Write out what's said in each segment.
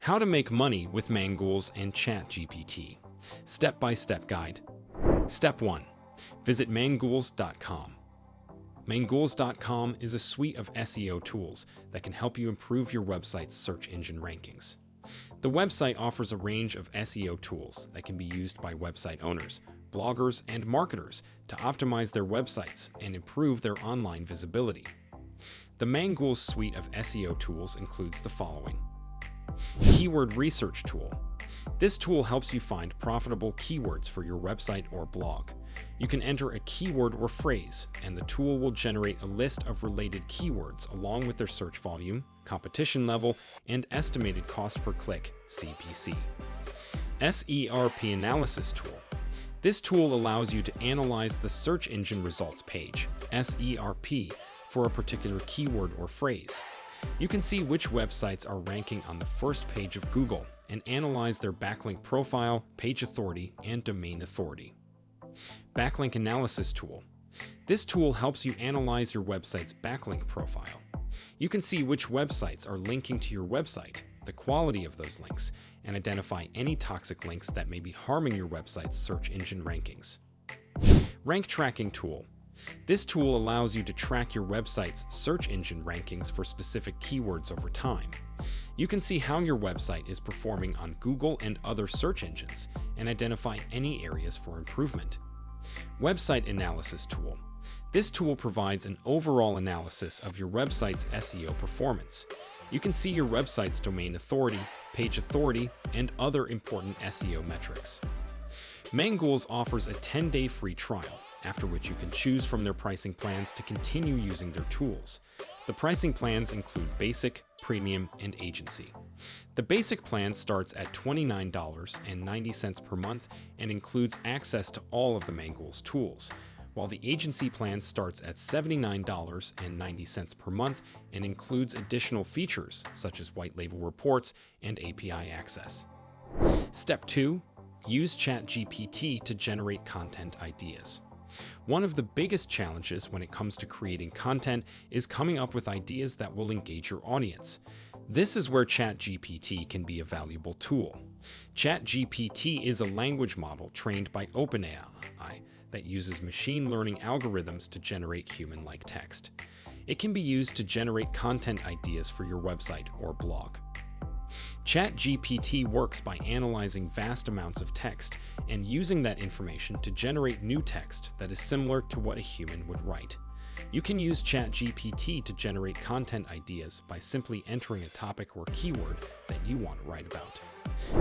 How to make money with Mangools and Chat GPT. Step-by-step guide. Step 1. Visit mangools.com. Mangools.com is a suite of SEO tools that can help you improve your website's search engine rankings. The website offers a range of SEO tools that can be used by website owners, bloggers, and marketers to optimize their websites and improve their online visibility. The Mangools suite of SEO tools includes the following. Keyword Research Tool. This tool helps you find profitable keywords for your website or blog. You can enter a keyword or phrase, and the tool will generate a list of related keywords along with their search volume, competition level, and estimated cost per click, CPC. SERP Analysis Tool. This tool allows you to analyze the search engine results page, SERP, for a particular keyword or phrase. You can see which websites are ranking on the first page of Google and analyze their backlink profile, page authority, and domain authority. Backlink Analysis Tool. This tool helps you analyze your website's backlink profile. You can see which websites are linking to your website, the quality of those links, and identify any toxic links that may be harming your website's search engine rankings. Rank Tracking Tool. This tool allows you to track your website's search engine rankings for specific keywords over time. You can see how your website is performing on Google and other search engines and identify any areas for improvement. Website Analysis Tool. This tool provides an overall analysis of your website's SEO performance. You can see your website's domain authority, page authority, and other important SEO metrics. Mangools offers a 10-day free trial, after which you can choose from their pricing plans to continue using their tools. The pricing plans include Basic, Premium, and Agency. The Basic plan starts at $29.90 per month and includes access to all of the Mangools tools, while the Agency plan starts at $79.90 per month and includes additional features such as white label reports and API access. Step 2. Use Chat GPT to generate content ideas. One of the biggest challenges when it comes to creating content is coming up with ideas that will engage your audience. This is where ChatGPT can be a valuable tool. ChatGPT is a language model trained by OpenAI that uses machine learning algorithms to generate human-like text. It can be used to generate content ideas for your website or blog. ChatGPT works by analyzing vast amounts of text and using that information to generate new text that is similar to what a human would write. You can use ChatGPT to generate content ideas by simply entering a topic or keyword that you want to write about.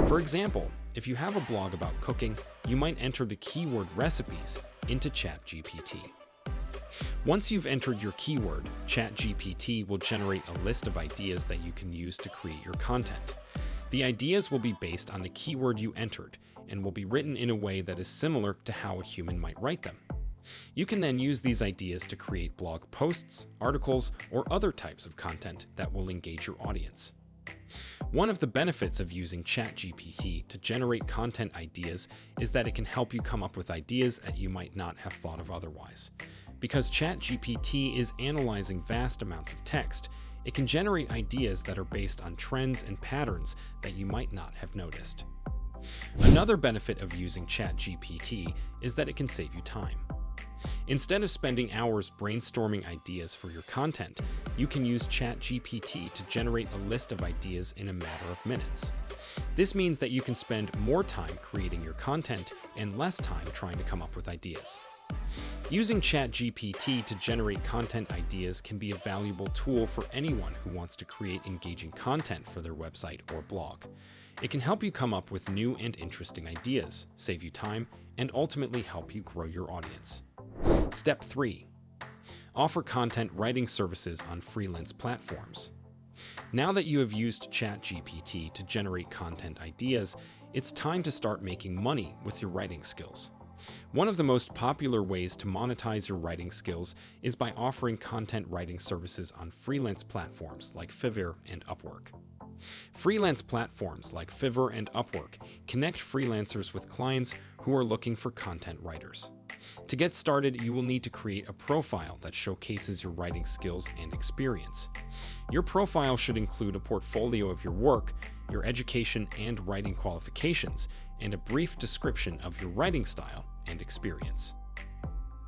For example, if you have a blog about cooking, you might enter the keyword recipes into ChatGPT. Once you've entered your keyword, ChatGPT will generate a list of ideas that you can use to create your content. The ideas will be based on the keyword you entered and will be written in a way that is similar to how a human might write them. You can then use these ideas to create blog posts, articles, or other types of content that will engage your audience. One of the benefits of using ChatGPT to generate content ideas is that it can help you come up with ideas that you might not have thought of otherwise. Because ChatGPT is analyzing vast amounts of text, it can generate ideas that are based on trends and patterns that you might not have noticed. Another benefit of using ChatGPT is that it can save you time. Instead of spending hours brainstorming ideas for your content, you can use ChatGPT to generate a list of ideas in a matter of minutes. This means that you can spend more time creating your content and less time trying to come up with ideas. Using ChatGPT to generate content ideas can be a valuable tool for anyone who wants to create engaging content for their website or blog. It can help you come up with new and interesting ideas, save you time, and ultimately help you grow your audience. Step 3. Offer content writing services on freelance platforms. Now that you have used ChatGPT to generate content ideas, it's time to start making money with your writing skills. One of the most popular ways to monetize your writing skills is by offering content writing services on freelance platforms like Fiverr and Upwork. Freelance platforms like Fiverr and Upwork connect freelancers with clients who are looking for content writers. To get started, you will need to create a profile that showcases your writing skills and experience. Your profile should include a portfolio of your work, your education and writing qualifications, and a brief description of your writing style and experience.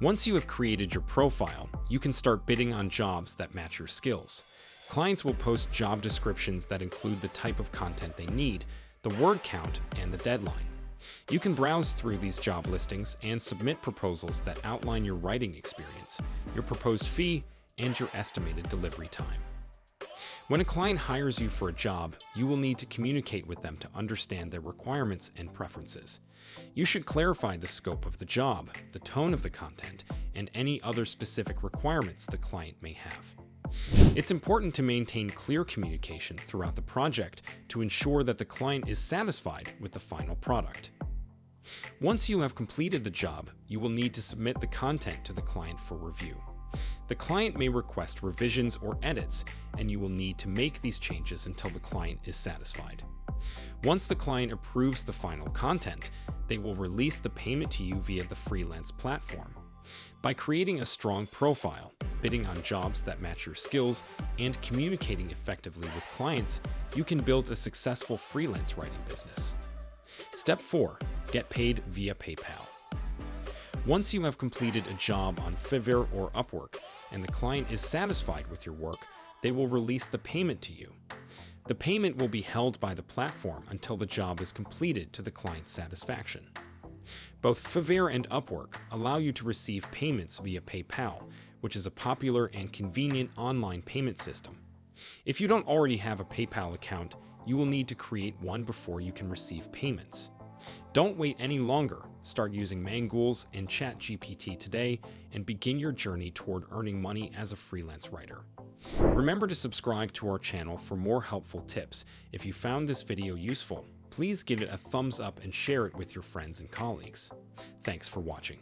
Once you have created your profile, you can start bidding on jobs that match your skills. Clients will post job descriptions that include the type of content they need, the word count, and the deadline. You can browse through these job listings and submit proposals that outline your writing experience, your proposed fee, and your estimated delivery time. When a client hires you for a job, you will need to communicate with them to understand their requirements and preferences. You should clarify the scope of the job, the tone of the content, and any other specific requirements the client may have. It's important to maintain clear communication throughout the project to ensure that the client is satisfied with the final product. Once you have completed the job, you will need to submit the content to the client for review. The client may request revisions or edits, and you will need to make these changes until the client is satisfied. Once the client approves the final content, they will release the payment to you via the freelance platform. By creating a strong profile, bidding on jobs that match your skills, and communicating effectively with clients, you can build a successful freelance writing business. Step 4. Get paid via PayPal. Once you have completed a job on Fiverr or Upwork, and the client is satisfied with your work, they will release the payment to you. The payment will be held by the platform until the job is completed to the client's satisfaction. Both Fiverr and Upwork allow you to receive payments via PayPal, which is a popular and convenient online payment system. If you don't already have a PayPal account, you will need to create one before you can receive payments. Don't wait any longer. Start using Mangools and Chat GPT today and begin your journey toward earning money as a freelance writer. Remember to subscribe to our channel for more helpful tips. If you found this video useful, please give it a thumbs up and share it with your friends and colleagues. Thanks for watching.